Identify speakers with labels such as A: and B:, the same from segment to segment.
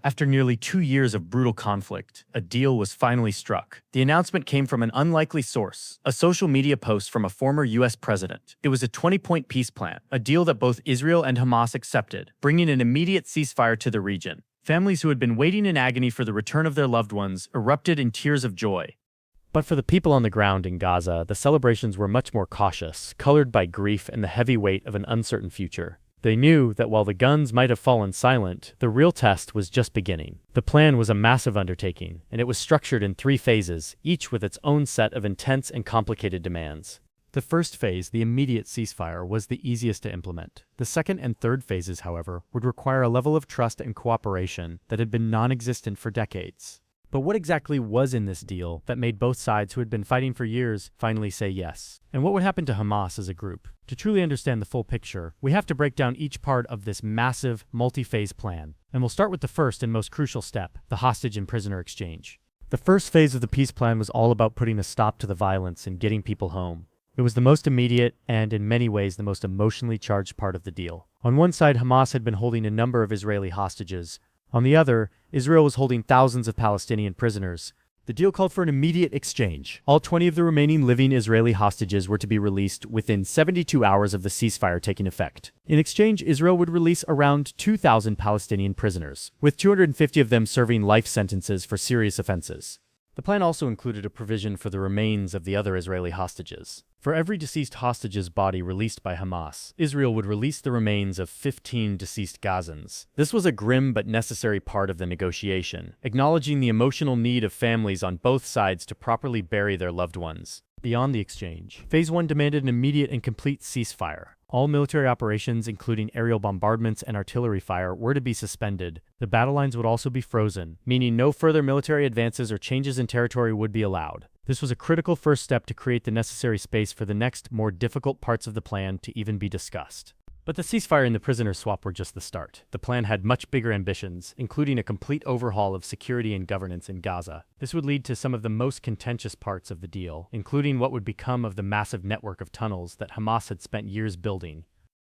A: After nearly 2 years of brutal conflict, a deal was finally struck. The announcement came from an unlikely source, a social media post from a former US president. It was a 20-point peace plan, a deal that both Israel and Hamas accepted, bringing an immediate ceasefire to the region. Families who had been waiting in agony for the return of their loved ones erupted in tears of joy. But for the people on the ground in Gaza, the celebrations were much more cautious, colored by grief and the heavy weight of an uncertain future. They knew that while the guns might have fallen silent, the real test was just beginning. The plan was a massive undertaking, and it was structured in 3 phases, each with its own set of intense and complicated demands. The first phase, the immediate ceasefire, was the easiest to implement. The second and third phases, however, would require a level of trust and cooperation that had been non-existent for decades. But what exactly was in this deal that made both sides who had been fighting for years finally say yes? And what would happen to Hamas as a group? To truly understand the full picture, we have to break down each part of this massive, multi-phase plan. And we'll start with the first and most crucial step, the hostage and prisoner exchange. The first phase of the peace plan was all about putting a stop to the violence and getting people home. It was the most immediate and, in many ways, the most emotionally charged part of the deal. On one side, Hamas had been holding a number of Israeli hostages. On the other, Israel was holding thousands of Palestinian prisoners. The deal called for an immediate exchange. All 20 of the remaining living Israeli hostages were to be released within 72 hours of the ceasefire taking effect. In exchange, Israel would release around 2,000 Palestinian prisoners, with 250 of them serving life sentences for serious offenses. The plan also included a provision for the remains of the other Israeli hostages. For every deceased hostage's body released by Hamas, Israel would release the remains of 15 deceased Gazans. This was a grim but necessary part of the negotiation, acknowledging the emotional need of families on both sides to properly bury their loved ones. Beyond the exchange, Phase 1 demanded an immediate and complete ceasefire. All military operations, including aerial bombardments and artillery fire, were to be suspended. The battle lines would also be frozen, meaning no further military advances or changes in territory would be allowed. This was a critical first step to create the necessary space for the next, more difficult parts of the plan to even be discussed. But the ceasefire and the prisoner swap were just the start. The plan had much bigger ambitions, including a complete overhaul of security and governance in Gaza. This would lead to some of the most contentious parts of the deal, including what would become of the massive network of tunnels that Hamas had spent years building.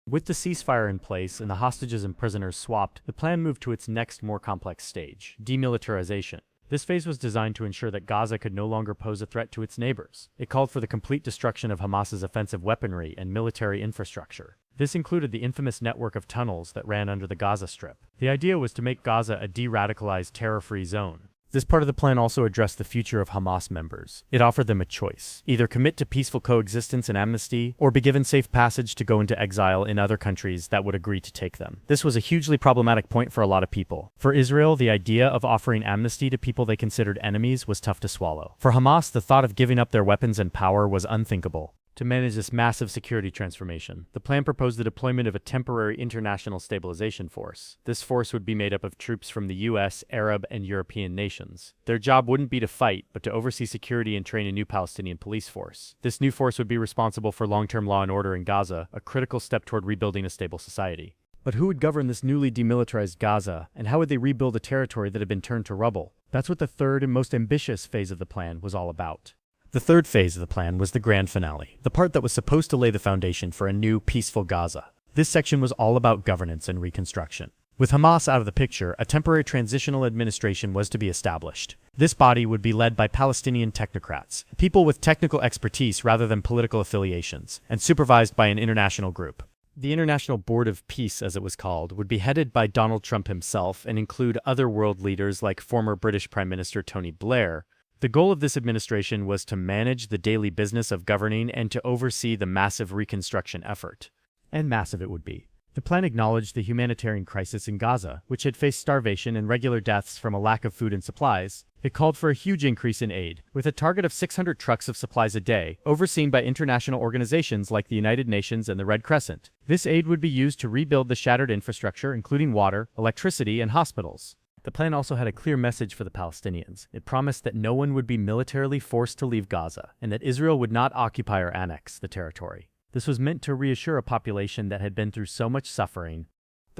A: With the ceasefire in place and the hostages and prisoners swapped, the plan moved to its next, more complex stage, demilitarization. This phase was designed to ensure that Gaza could no longer pose a threat to its neighbors. It called for the complete destruction of Hamas's offensive weaponry and military infrastructure. This included the infamous network of tunnels that ran under the Gaza Strip. The idea was to make Gaza a de-radicalized, terror-free zone. This part of the plan also addressed the future of Hamas members. It offered them a choice: either commit to peaceful coexistence and amnesty, or be given safe passage to go into exile in other countries that would agree to take them. This was a hugely problematic point for a lot of people. For Israel, the idea of offering amnesty to people they considered enemies was tough to swallow. For Hamas, the thought of giving up their weapons and power was unthinkable. To manage this massive security transformation, the plan proposed the deployment of a temporary international stabilization force. This force would be made up of troops from the US, Arab, and European nations. Their job wouldn't be to fight, but to oversee security and train a new Palestinian police force. This new force would be responsible for long-term law and order in Gaza, a critical step toward rebuilding a stable society. But who would govern this newly demilitarized Gaza, and how would they rebuild a territory that had been turned to rubble? That's what the third and most ambitious phase of the plan was all about. The third phase of the plan was the grand finale, the part that was supposed to lay the foundation for a new, peaceful Gaza. This section was all about governance and reconstruction. With Hamas out of the picture, a temporary transitional administration was to be established. This body would be led by Palestinian technocrats, people with technical expertise rather than political affiliations, and supervised by an international group. The International Board of Peace, as it was called, would be headed by Donald Trump himself and include other world leaders like former British Prime Minister Tony Blair. The goal of this administration was to manage the daily business of governing and to oversee the massive reconstruction effort. And massive it would be. The plan acknowledged the humanitarian crisis in Gaza, which had faced starvation and regular deaths from a lack of food and supplies. It called for a huge increase in aid, with a target of 600 trucks of supplies a day, overseen by international organizations like the United Nations and the Red Crescent. This aid would be used to rebuild the shattered infrastructure, including water, electricity, and hospitals. The plan also had a clear message for the Palestinians. It promised that no one would be militarily forced to leave Gaza, and that Israel would not occupy or annex the territory. This was meant to reassure a population that had been through so much suffering.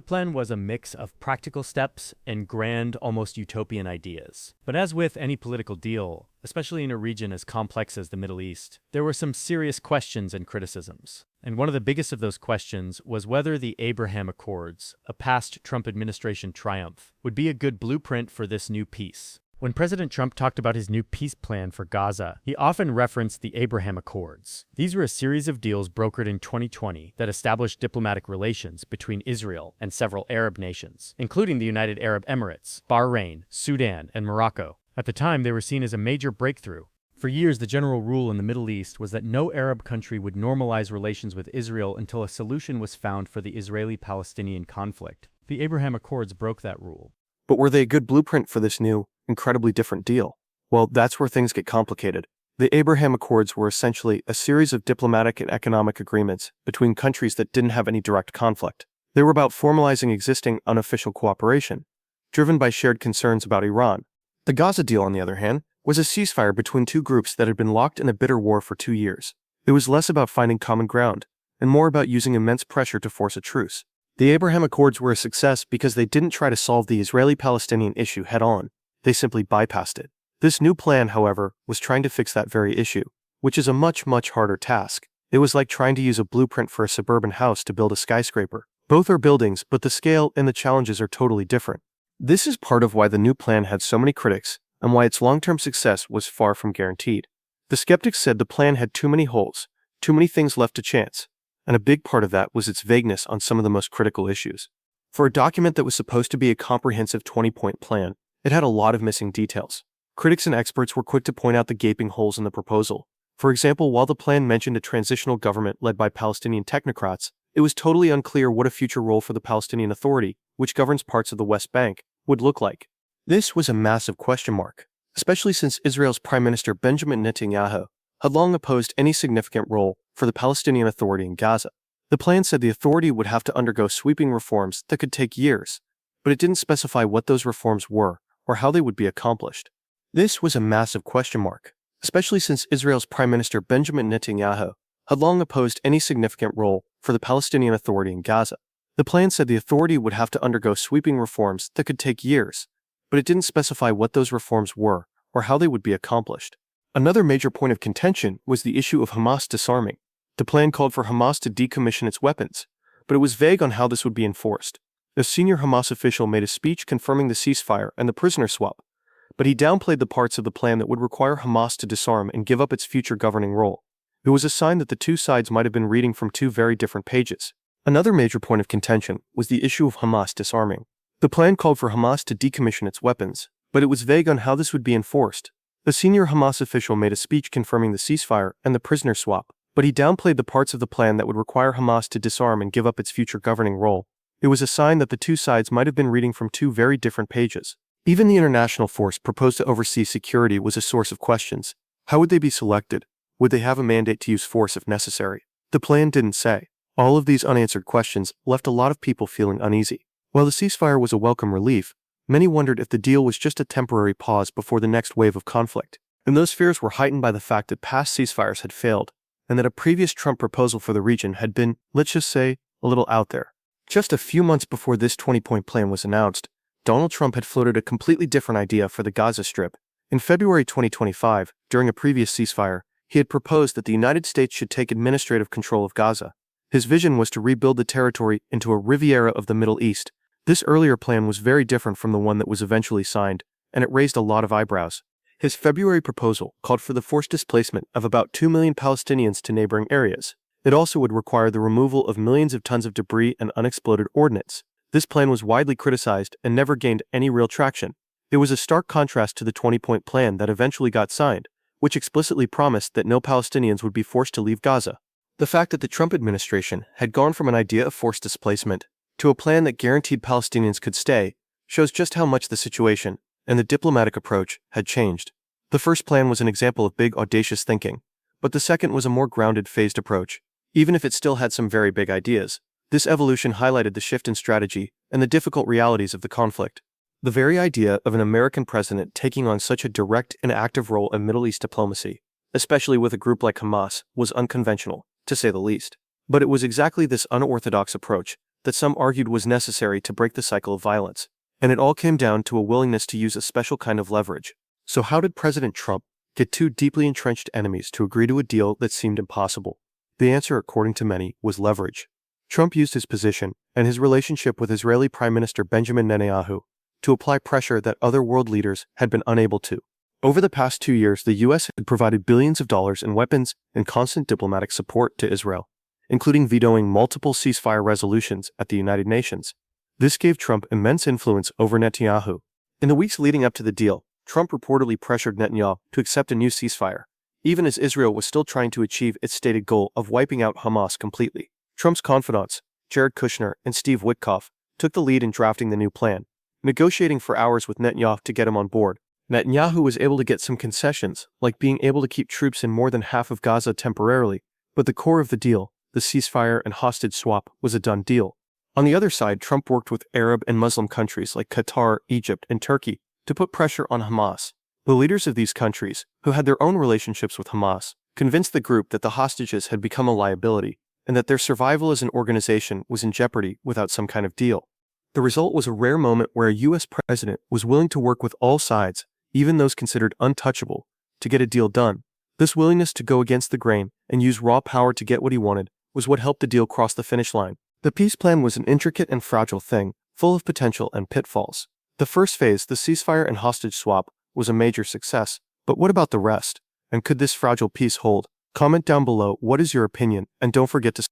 A: The plan was a mix of practical steps and grand, almost utopian ideas. But as with any political deal, especially in a region as complex as the Middle East, there were some serious questions and criticisms. And one of the biggest of those questions was whether the Abraham Accords, a past Trump administration triumph, would be a good blueprint for this new peace. When President Trump talked about his new peace plan for Gaza, he often referenced the Abraham Accords. These were a series of deals brokered in 2020 that established diplomatic relations between Israel and several Arab nations, including the United Arab Emirates, Bahrain, Sudan, and Morocco. At the time, they were seen as a major breakthrough. For years, the general rule in the Middle East was that no Arab country would normalize relations with Israel until a solution was found for the Israeli-Palestinian conflict. The Abraham Accords broke that rule.
B: But were they a good blueprint for this new, incredibly different deal? Well, that's where things get complicated. The Abraham Accords were essentially a series of diplomatic and economic agreements between countries that didn't have any direct conflict. They were about formalizing existing unofficial cooperation, driven by shared concerns about Iran. The Gaza deal, on the other hand, was a ceasefire between two groups that had been locked in a bitter war for 2 years. It was less about finding common ground, and more about using immense pressure to force a truce. The Abraham Accords were a success because they didn't try to solve the Israeli-Palestinian issue head-on. They simply bypassed it. This new plan, however, was trying to fix that very issue, which is a much harder task. It was like trying to use a blueprint for a suburban house to build a skyscraper. Both are buildings, but the scale and the challenges are totally different. This is part of why the new plan had so many critics, and why its long-term success was far from guaranteed. The skeptics said the plan had too many holes, too many things left to chance, and a big part of that was its vagueness on some of the most critical issues. For a document that was supposed to be a comprehensive 20-point plan, it had a lot of missing details. Critics and experts were quick to point out the gaping holes in the proposal. For example, while the plan mentioned a transitional government led by Palestinian technocrats, it was totally unclear what a future role for the Palestinian Authority, which governs parts of the West Bank, would look like. This was a massive question mark, especially since Israel's Prime Minister Benjamin Netanyahu had long opposed any significant role for the Palestinian Authority in Gaza. The plan said the authority would have to undergo sweeping reforms that could take years, but it didn't specify what those reforms were or how they would be accomplished. This was a massive question mark, especially since Israel's Prime Minister Benjamin Netanyahu had long opposed any significant role for the Palestinian Authority in Gaza. The plan said the authority would have to undergo sweeping reforms that could take years, but it didn't specify what those reforms were or how they would be accomplished. Another major point of contention was the issue of Hamas disarming. The plan called for Hamas to decommission its weapons, but it was vague on how this would be enforced. A senior Hamas official made a speech confirming the ceasefire and the prisoner swap, but he downplayed the parts of the plan that would require Hamas to disarm and give up its future governing role. It was a sign that the two sides might have been reading from two very different pages. Another major point of contention was the issue of Hamas disarming. The plan called for Hamas to decommission its weapons, but it was vague on how this would be enforced. A senior Hamas official made a speech confirming the ceasefire and the prisoner swap, but he downplayed the parts of the plan that would require Hamas to disarm and give up its future governing role. It was a sign that the two sides might have been reading from two very different pages. Even the international force proposed to oversee security was a source of questions. How would they be selected? Would they have a mandate to use force if necessary? The plan didn't say. All of these unanswered questions left a lot of people feeling uneasy. While the ceasefire was a welcome relief, many wondered if the deal was just a temporary pause before the next wave of conflict. And those fears were heightened by the fact that past ceasefires had failed, and that a previous Trump proposal for the region had been, let's just say, a little out there. Just a few months before this 20-point plan was announced, Donald Trump had floated a completely different idea for the Gaza Strip. In February 2025, during a previous ceasefire, he had proposed that the United States should take administrative control of Gaza. His vision was to rebuild the territory into a Riviera of the Middle East. This earlier plan was very different from the one that was eventually signed, and it raised a lot of eyebrows. His February proposal called for the forced displacement of about 2 million Palestinians to neighboring areas. It also would require the removal of millions of tons of debris and unexploded ordnance. This plan was widely criticized and never gained any real traction. It was a stark contrast to the 20-point plan that eventually got signed, which explicitly promised that no Palestinians would be forced to leave Gaza. The fact that the Trump administration had gone from an idea of forced displacement to a plan that guaranteed Palestinians could stay shows just how much the situation and the diplomatic approach had changed. The first plan was an example of big, audacious thinking, but the second was a more grounded, phased approach. Even if it still had some very big ideas, this evolution highlighted the shift in strategy and the difficult realities of the conflict. The very idea of an American president taking on such a direct and active role in Middle East diplomacy, especially with a group like Hamas, was unconventional, to say the least. But it was exactly this unorthodox approach that some argued was necessary to break the cycle of violence. And it all came down to a willingness to use a special kind of leverage. So how did President Trump get two deeply entrenched enemies to agree to a deal that seemed impossible? The answer, according to many, was leverage. Trump used his position and his relationship with Israeli Prime Minister Benjamin Netanyahu to apply pressure that other world leaders had been unable to. Over the past 2 years, the U.S. had provided billions of dollars in weapons and constant diplomatic support to Israel, including vetoing multiple ceasefire resolutions at the United Nations. This gave Trump immense influence over Netanyahu. In the weeks leading up to the deal, Trump reportedly pressured Netanyahu to accept a new ceasefire, even as Israel was still trying to achieve its stated goal of wiping out Hamas completely. Trump's confidants, Jared Kushner and Steve Witkoff, took the lead in drafting the new plan, negotiating for hours with Netanyahu to get him on board. Netanyahu was able to get some concessions, like being able to keep troops in more than half of Gaza temporarily, but the core of the deal, the ceasefire and hostage swap, was a done deal. On the other side, Trump worked with Arab and Muslim countries like Qatar, Egypt, and Turkey to put pressure on Hamas. The leaders of these countries, who had their own relationships with Hamas, convinced the group that the hostages had become a liability and that their survival as an organization was in jeopardy without some kind of deal. The result was a rare moment where a U.S. president was willing to work with all sides, even those considered untouchable, to get a deal done. This willingness to go against the grain and use raw power to get what he wanted was what helped the deal cross the finish line. The peace plan was an intricate and fragile thing, full of potential and pitfalls. The first phase, the ceasefire and hostage swap, was a major success. But what about the rest? And could this fragile peace hold? Comment down below what is your opinion, and don't forget to